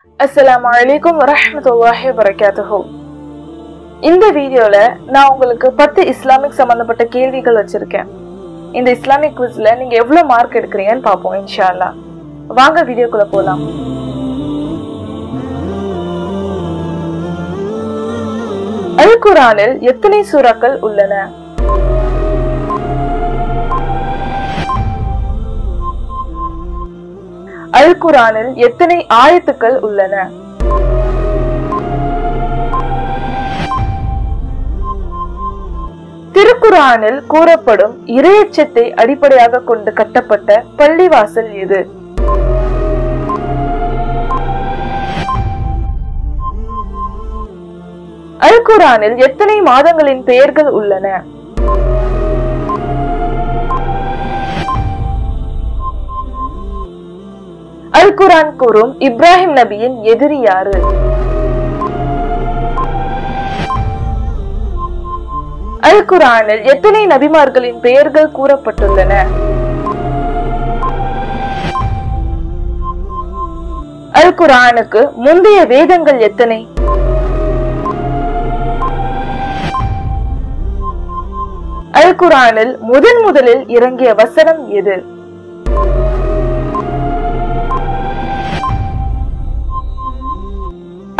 Assalamualaikum warahmatullahi wabarakatuh. இந்த வீடியோல நான் உங்களுக்கு 10 இஸ்லாமிக் சம்பந்தப்பட்ட கேள்விகள் வச்சிருக்கேன். இந்த இஸ்லாமிக் குவிஸ்ல நீங்க எவ்வளவு மார்க் எடுக்கறீங்கன்னு பாப்போம் இன்ஷா அல்லாஹ். வாங்க வீடியோக்குள்ள போலாம். அல் குர்ஆனில் எத்தனை சூறாக்கள் உள்ளன? அல் குர்ஆனில் எத்தனை ஆயத்துக்கள் உள்ளன? திருக்குர்ஆனில் கூறப்படும் இறையச்சத்தை அடிப்படையாக கொண்டு கட்டப்பட்ட பள்ளிவாசல் எது? அல் குர்ஆனில் எத்தனை மாதங்களின் பெயர்கள் உள்ளன? அல் குர்ஆன் கூறும் இப்ராஹிம் நபியின் எதிரி யாரு? அல் குர்ஆனில் எத்தனை நபிமார்களின் பெயர்கள் கூறப்பட்டுள்ளன? அல் குர்ஆனுக்கு முந்தைய வேதங்கள் எத்தனை? அல் குர்ஆனில் முதலில் இறங்கிய வசனம் எது?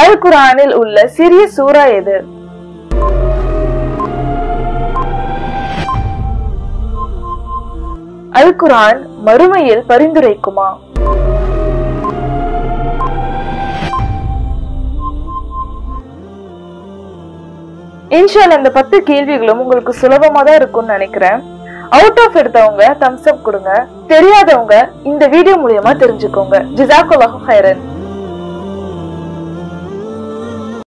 அல் குர்ஆனில் உள்ள சிறிய சூரா எது? அல் குர்ஆன் மறுமையில் பரிந்துரைக்குமா? இன்ஷா அல்லாஹ் இந்த 10 கேள்விகளும் உங்களுக்கு சுலபமா தான் இருக்கும்னு நினைக்கிறேன். அவுட் ஆஃப் எடுத்தவங்க தம்ஸ் அப் கொடுங்க, தெரியாதவங்க இந்த வீடியோ மூலமா தெரிஞ்சுக்கோங்க. ஜஸாக்கல்லாஹு ஹைரன்.